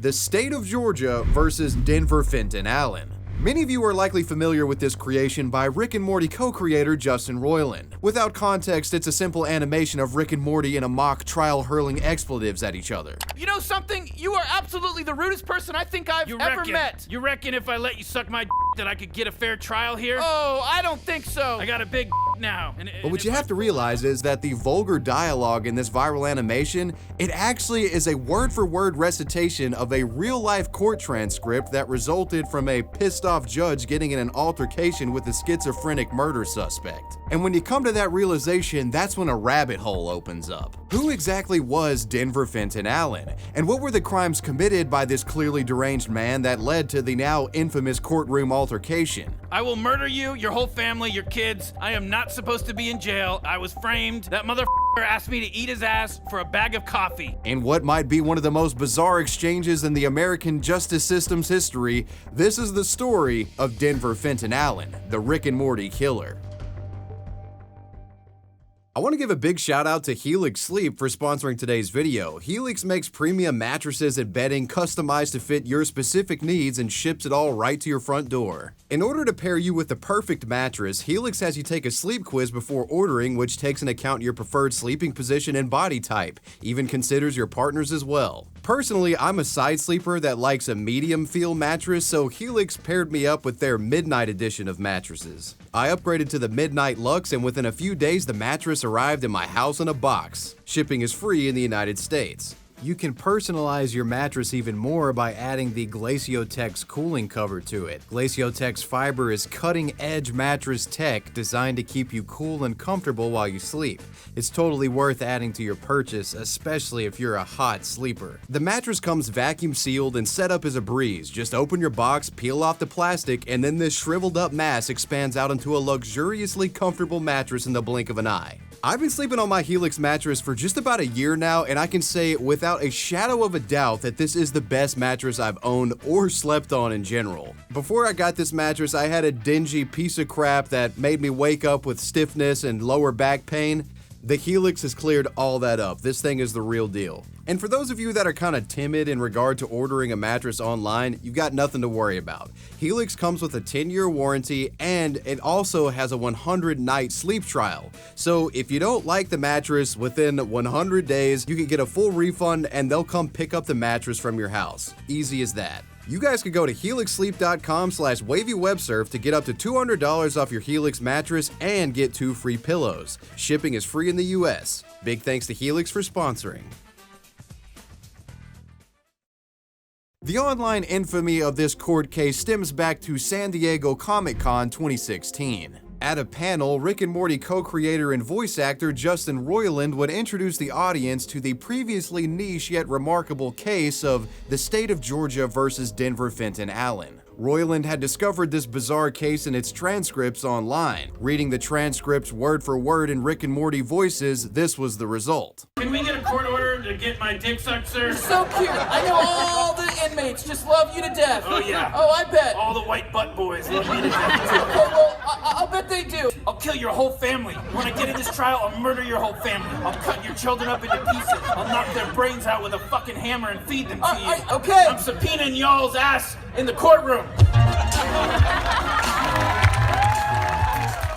the state of Georgia versus Denver Fenton Allen. Many of you are likely familiar with this creation by Rick and Morty co-creator Justin Roiland. Without context, it's a simple animation of Rick and Morty in a mock trial hurling expletives at each other. You know something? You are absolutely the rudest person I think I've ever met. You reckon if I let you suck my that I could get a fair trial here? Oh, I don't think so. I got a big now. But what you have to realize is that the vulgar dialogue in this viral animation, it actually is a word-for-word recitation of a real-life court transcript that resulted from a pissed-off judge getting in an altercation with a schizophrenic murder suspect. And when you come to that realization, that's when a rabbit hole opens up. Who exactly was Denver Fenton Allen? And what were the crimes committed by this clearly deranged man that led to the now infamous courtroom altercation? I will murder you, your whole family, your kids. I am not supposed to be in jail. I was framed. That motherfucker asked me to eat his ass for a bag of coffee. In what might be one of the most bizarre exchanges in the American justice system's history, this is the story of Denver Fenton Allen, the Rick and Morty killer. I want to give a big shout out to Helix Sleep for sponsoring today's video. Helix makes premium mattresses and bedding customized to fit your specific needs and ships it all right to your front door. In order to pair you with the perfect mattress, Helix has you take a sleep quiz before ordering, which takes into account your preferred sleeping position and body type, even considers your partners as well. Personally, I'm a side sleeper that likes a medium feel mattress, so Helix paired me up with their Midnight edition of mattresses. I upgraded to the Midnight Luxe, and within a few days the mattress arrived in my house in a box. Shipping is free in the United States. You can personalize your mattress even more by adding the Glaciotex cooling cover to it. Glaciotex fiber is cutting-edge mattress tech designed to keep you cool and comfortable while you sleep. It's totally worth adding to your purchase, especially if you're a hot sleeper. The mattress comes vacuum sealed and setup is a breeze. Just open your box, peel off the plastic, and then this shriveled up mass expands out into a luxuriously comfortable mattress in the blink of an eye. I've been sleeping on my Helix mattress for just about a year now, and I can say without a shadow of a doubt that this is the best mattress I've owned or slept on in general. Before I got this mattress, I had a dingy piece of crap that made me wake up with stiffness and lower back pain. The Helix has cleared all that up. This thing is the real deal. And for those of you that are kind of timid in regard to ordering a mattress online, you've got nothing to worry about. Helix comes with a 10-year warranty, and it also has a 100-night sleep trial. So if you don't like the mattress within 100 days, you can get a full refund and they'll come pick up the mattress from your house. Easy as that. You guys can go to helixsleep.com/wavywebsurf to get up to $200 off your Helix mattress and get 2 free pillows. Shipping is free in the US. Big thanks to Helix for sponsoring. The online infamy of this court case stems back to San Diego Comic-Con 2016. At a panel, Rick and Morty co-creator and voice actor Justin Roiland would introduce the audience to the previously niche yet remarkable case of the state of Georgia versus Denver Fenton Allen. Roiland had discovered this bizarre case in its transcripts online. Reading the transcripts word for word in Rick and Morty voices, this was the result. Can we get a court order to get my dick sucked, sir? You're so cute. I know all the inmates just love you to death. Oh, yeah. Oh, I bet. All the white butt boys love me to death, too. Okay, well, I'll bet they do. I'll kill your whole family. When I get in this trial, I'll murder your whole family. I'll cut your children up into pieces. I'll knock their brains out with a fucking hammer and feed them to you. Okay. I'm subpoenaing y'all's ass in the courtroom.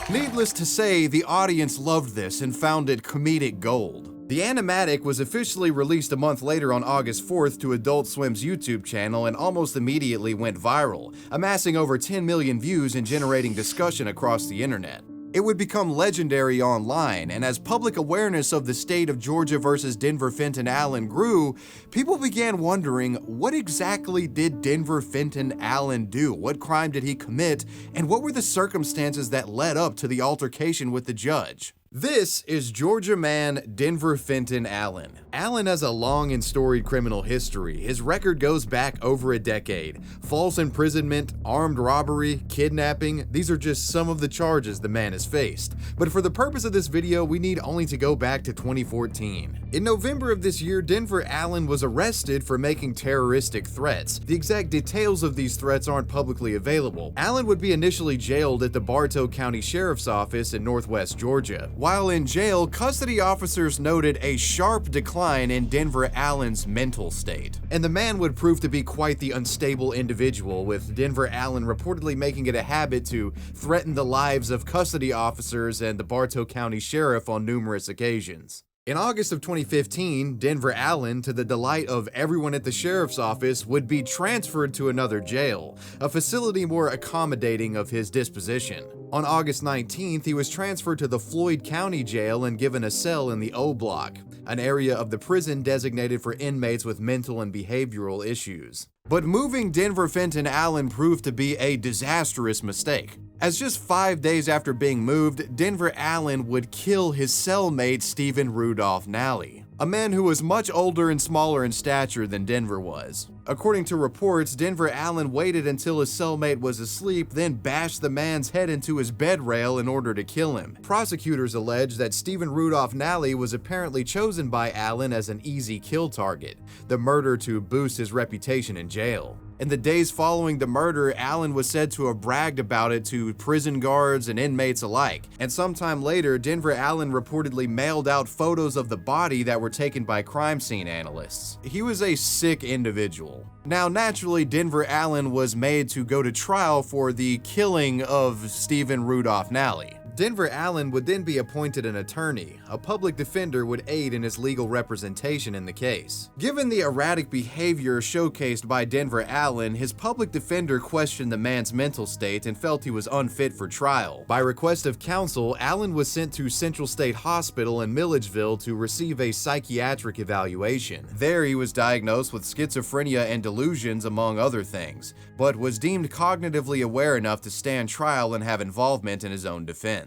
Needless to say, the audience loved this and found it comedic gold. The animatic was officially released a month later on August 4th to Adult Swim's YouTube channel and almost immediately went viral, amassing over 10 million views and generating discussion across the internet. It would become legendary online, and as public awareness of the state of Georgia versus Denver Fenton Allen grew, people began wondering, what exactly did Denver Fenton Allen do? What crime did he commit? And what were the circumstances that led up to the altercation with the judge? This is Georgia man Denver Fenton Allen. Allen has a long and storied criminal history. His record goes back over a decade. False imprisonment, armed robbery, kidnapping, these are just some of the charges the man has faced. But for the purpose of this video, we need only to go back to 2014. In November of this year, Denver Allen was arrested for making terroristic threats. The exact details of these threats aren't publicly available. Allen would be initially jailed at the Bartow County Sheriff's Office in Northwest Georgia. While in jail, custody officers noted a sharp decline in Denver Allen's mental state. And the man would prove to be quite the unstable individual, with Denver Allen reportedly making it a habit to threaten the lives of custody officers and the Bartow County Sheriff on numerous occasions. In August of 2015, Denver Allen, to the delight of everyone at the sheriff's office, would be transferred to another jail, a facility more accommodating of his disposition. On August 19th, he was transferred to the Floyd County Jail and given a cell in the O Block, an area of the prison designated for inmates with mental and behavioral issues. But moving Denver Fenton Allen proved to be a disastrous mistake, as just 5 days after being moved, Denver Allen would kill his cellmate Stephen Rudolph Nally, a man who was much older and smaller in stature than Denver was. According to reports, Denver Allen waited until his cellmate was asleep, then bashed the man's head into his bed rail in order to kill him. Prosecutors allege that Stephen Rudolph Nally was apparently chosen by Allen as an easy kill target, the murder to boost his reputation in jail. In the days following the murder, Allen was said to have bragged about it to prison guards and inmates alike. And sometime later, Denver Allen reportedly mailed out photos of the body that were taken by crime scene analysts. He was a sick individual. Now, naturally, Denver Allen was made to go to trial for the killing of Stephen Rudolph Nally. Denver Allen would then be appointed an attorney. A public defender would aid in his legal representation in the case. Given the erratic behavior showcased by Denver Allen, his public defender questioned the man's mental state and felt he was unfit for trial. By request of counsel, Allen was sent to Central State Hospital in Milledgeville to receive a psychiatric evaluation. There, he was diagnosed with schizophrenia and delusions, among other things, but was deemed cognitively aware enough to stand trial and have involvement in his own defense.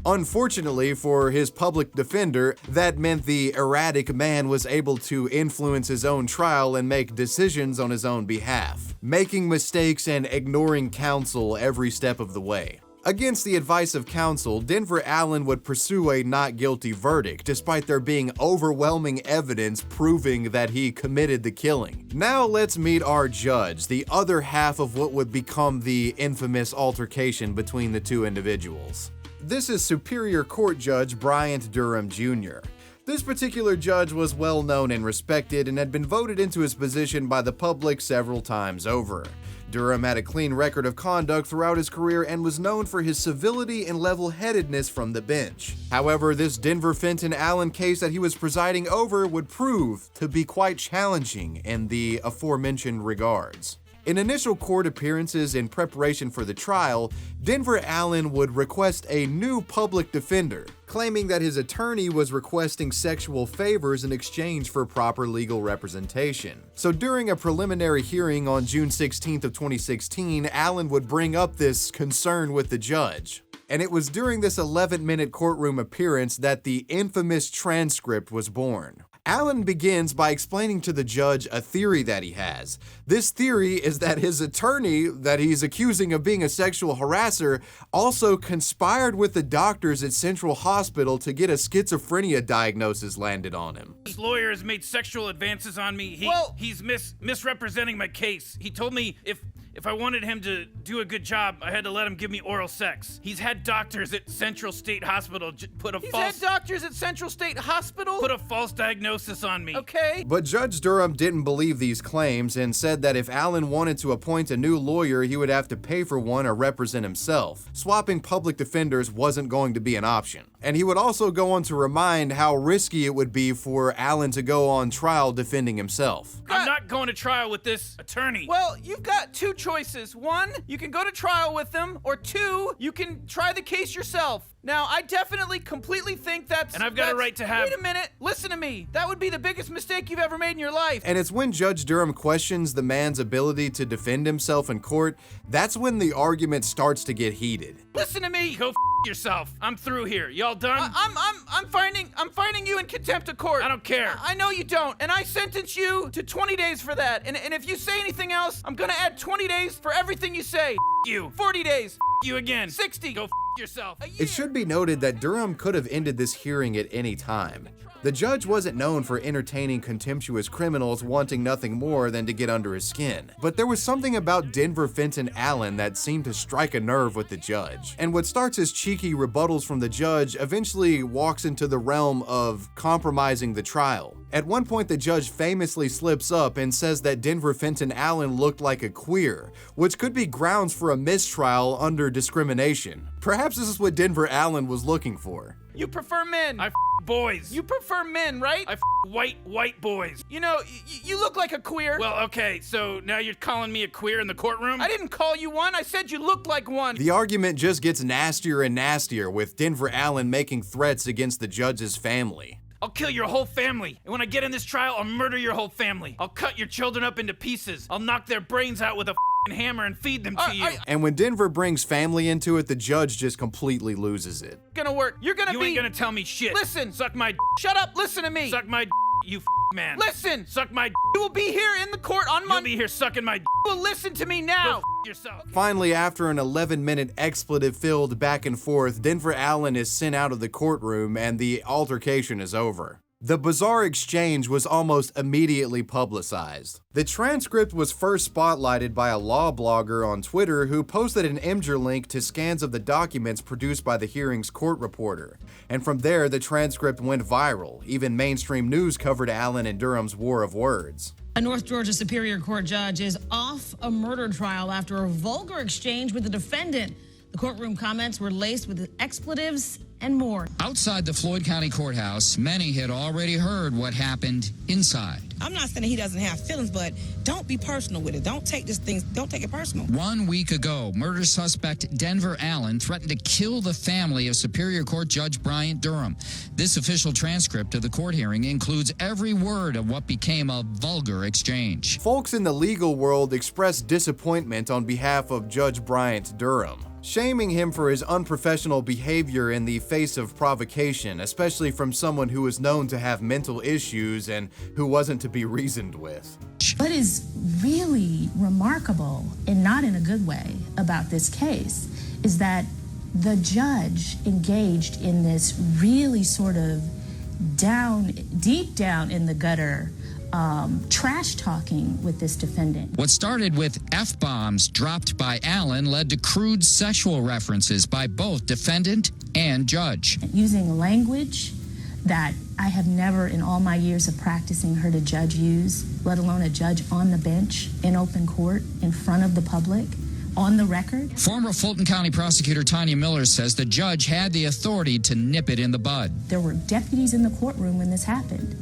Unfortunately for his public defender, that meant the erratic man was able to influence his own trial and make decisions on his own behalf, making mistakes and ignoring counsel every step of the way. Against the advice of counsel, Denver Allen would pursue a not guilty verdict, despite there being overwhelming evidence proving that he committed the killing. Now let's meet our judge, the other half of what would become the infamous altercation between the two individuals. This is Superior Court Judge Bryant Durham Jr. This particular judge was well known and respected and had been voted into his position by the public several times over. Durham had a clean record of conduct throughout his career and was known for his civility and level-headedness from the bench. However, this Denver Fenton Allen case that he was presiding over would prove to be quite challenging in the aforementioned regards. In initial court appearances in preparation for the trial, Denver Allen would request a new public defender, claiming that his attorney was requesting sexual favors in exchange for proper legal representation. So during a preliminary hearing on June 16th of 2016, Allen would bring up this concern with the judge. And it was during this 11-minute courtroom appearance that the infamous transcript was born. Allen begins by explaining to the judge a theory that he has. This theory is that his attorney, that he's accusing of being a sexual harasser, also conspired with the doctors at Central Hospital to get a schizophrenia diagnosis landed on him. This lawyer has made sexual advances on me. He's misrepresenting my case. He told me if I wanted him to do a good job, I had to let him give me oral sex. He's had doctors at Central State Hospital put a false diagnosis on me. Okay. But Judge Durham didn't believe these claims and said that if Allen wanted to appoint a new lawyer, he would have to pay for one or represent himself. Swapping public defenders wasn't going to be an option. And he would also go on to remind how risky it would be for Allen to go on trial defending himself. I'm not going to trial with this attorney. Well, you've got two choices. One, you can go to trial with them, or two, you can try the case yourself. Now, I definitely completely think that's... And I've got a right to have... Wait a minute, listen to me. That would be the biggest mistake you've ever made in your life. And it's when Judge Durham questions the man's ability to defend himself in court, that's when the argument starts to get heated. Listen to me. Go yourself. I'm through here. Y'all done? I'm finding you in contempt of court. I don't care. I know you don't, and I sentence you to 20 days for that. And if you say anything else, I'm gonna add 20 days for everything you say. You. 40 days. You again. 60. Go yourself. It should be noted that Durham could have ended this hearing at any time. The judge wasn't known for entertaining contemptuous criminals wanting nothing more than to get under his skin, but there was something about Denver Fenton Allen that seemed to strike a nerve with the judge. And what starts as cheeky rebuttals from the judge eventually walks into the realm of compromising the trial. At one point, the judge famously slips up and says that Denver Fenton Allen looked like a queer, which could be grounds for a mistrial under discrimination. Perhaps this is what Denver Allen was looking for. You prefer men. I boys. You prefer men, right? I white boys. You know, you look like a queer. Well, okay, so now you're calling me a queer in the courtroom? I didn't call you one. I said you looked like one. The argument just gets nastier and nastier, with Denver Allen making threats against the judge's family. I'll kill your whole family. And when I get in this trial, I'll murder your whole family. I'll cut your children up into pieces. I'll knock their brains out with a hammer and feed them to you. And when Denver brings family into it, the judge just completely loses it. Gonna work. You ain't gonna tell me shit. Listen. Suck my Shut up. Listen to me. Suck my you man. Listen. Suck my You will be here in the court on Monday. You'll be here sucking my You will listen to me now. Go yourself. Finally, after an 11-minute expletive-filled back and forth, Denver Allen is sent out of the courtroom and the altercation is over. The bizarre exchange was almost immediately publicized. The transcript was first spotlighted by a law blogger on Twitter who posted an Imgur link to scans of the documents produced by the hearing's court reporter. And from there, the transcript went viral. Even mainstream news covered Allen and Durham's war of words. A North Georgia Superior Court judge is off a murder trial after a vulgar exchange with the defendant. The courtroom comments were laced with expletives and more. Outside the Floyd County Courthouse, many had already heard what happened inside. I'm not saying he doesn't have feelings, but don't be personal with it. Don't take it personal. 1 week ago, murder suspect Denver Allen threatened to kill the family of Superior Court Judge Bryant Durham. This official transcript of the court hearing includes every word of what became a vulgar exchange. Folks in the legal world expressed disappointment on behalf of Judge Bryant Durham, shaming him for his unprofessional behavior in the face of provocation, especially from someone who was known to have mental issues and who wasn't to be reasoned with. What is really remarkable, and not in a good way, about this case is that the judge engaged in this really sort of deep down in the gutter trash talking with this defendant. What started with F-bombs dropped by Allen led to crude sexual references by both defendant and judge. Using language that I have never in all my years of practicing heard a judge use, let alone a judge on the bench, in open court, in front of the public, on the record. Former Fulton County prosecutor Tanya Miller says the judge had the authority to nip it in the bud. There were deputies in the courtroom when this happened.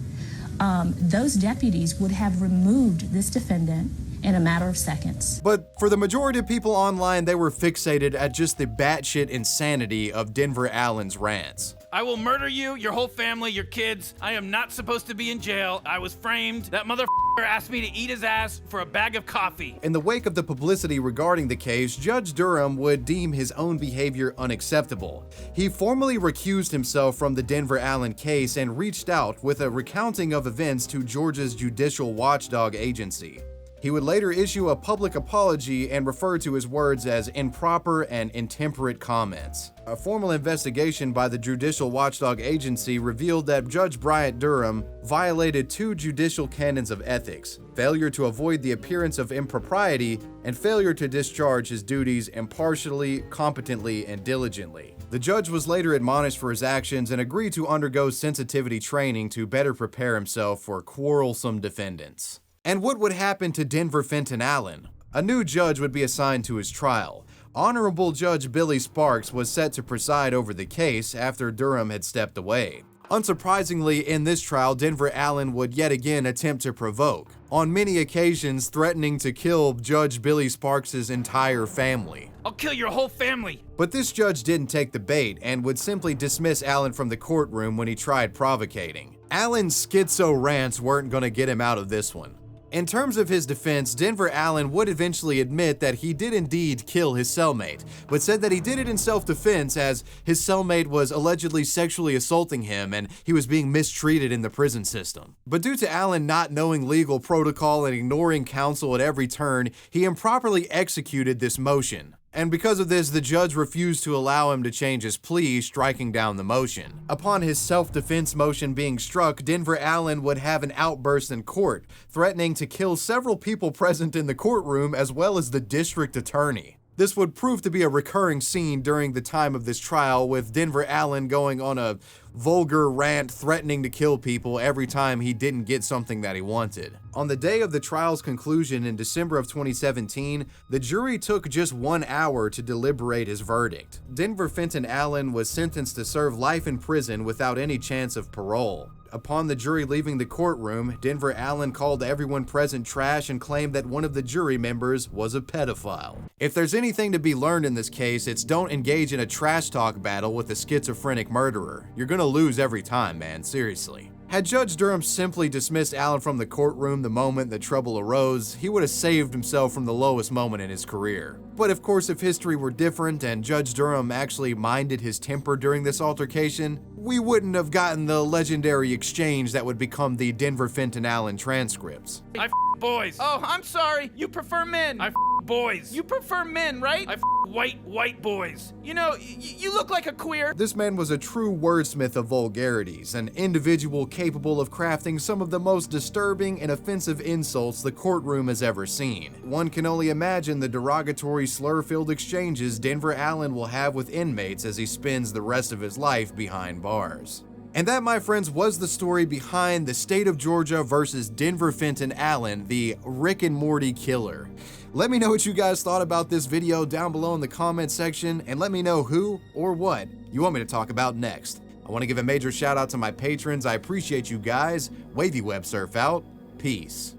Those deputies would have removed this defendant in a matter of seconds. But for the majority of people online, they were fixated at just the batshit insanity of Denver Allen's rants. I will murder you, your whole family, your kids. I am not supposed to be in jail. I was framed. That motherfucker asked me to eat his ass for a bag of coffee. In the wake of the publicity regarding the case, Judge Durham would deem his own behavior unacceptable. He formally recused himself from the Denver Allen case and reached out with a recounting of events to Georgia's judicial watchdog agency. He would later issue a public apology and refer to his words as improper and intemperate comments. A formal investigation by the Judicial Watchdog Agency revealed that Judge Bryant Durham violated 2 judicial canons of ethics: failure to avoid the appearance of impropriety and failure to discharge his duties impartially, competently, and diligently. The judge was later admonished for his actions and agreed to undergo sensitivity training to better prepare himself for quarrelsome defendants. And what would happen to Denver Fenton Allen? A new judge would be assigned to his trial. Honorable Judge Billy Sparks was set to preside over the case after Durham had stepped away. Unsurprisingly, in this trial, Denver Allen would yet again attempt to provoke, on many occasions threatening to kill Judge Billy Sparks' entire family. I'll kill your whole family. But this judge didn't take the bait and would simply dismiss Allen from the courtroom when he tried provocating. Allen's schizo rants weren't going to get him out of this one. In terms of his defense, Denver Allen would eventually admit that he did indeed kill his cellmate, but said that he did it in self-defense as his cellmate was allegedly sexually assaulting him and he was being mistreated in the prison system. But due to Allen not knowing legal protocol and ignoring counsel at every turn, he improperly executed this motion. And because of this, the judge refused to allow him to change his plea, striking down the motion. Upon his self-defense motion being struck, Denver Allen would have an outburst in court, threatening to kill several people present in the courtroom as well as the district attorney. This would prove to be a recurring scene during the time of this trial, with Denver Allen going on a vulgar rant threatening to kill people every time he didn't get something that he wanted. On the day of the trial's conclusion in December of 2017, the jury took just 1 hour to deliberate his verdict. Denver Fenton Allen was sentenced to serve life in prison without any chance of parole. Upon the jury leaving the courtroom, Denver Allen called everyone present trash and claimed that one of the jury members was a pedophile. If there's anything to be learned in this case, it's don't engage in a trash talk battle with a schizophrenic murderer. You're gonna lose every time, man, seriously. Had Judge Durham simply dismissed Allen from the courtroom the moment the trouble arose, he would have saved himself from the lowest moment in his career. But of course, if history were different and Judge Durham actually minded his temper during this altercation, we wouldn't have gotten the legendary exchange that would become the Denver Fenton Allen transcripts. I boys. Oh, I'm sorry. You prefer men. I boys. You prefer men, right? I white boys. You know, you look like a queer. This man was a true wordsmith of vulgarities, an individual capable of crafting some of the most disturbing and offensive insults the courtroom has ever seen. One can only imagine the derogatory, slur-filled exchanges Denver Allen will have with inmates as he spends the rest of his life behind bars. And that, my friends, was the story behind the state of Georgia versus Denver Fenton Allen, the Rick and Morty killer. Let me know what you guys thought about this video down below in the comment section, and let me know who or what you want me to talk about next. I want to give a major shout out to my patrons. I appreciate you guys. Wavy Web Surf out. Peace.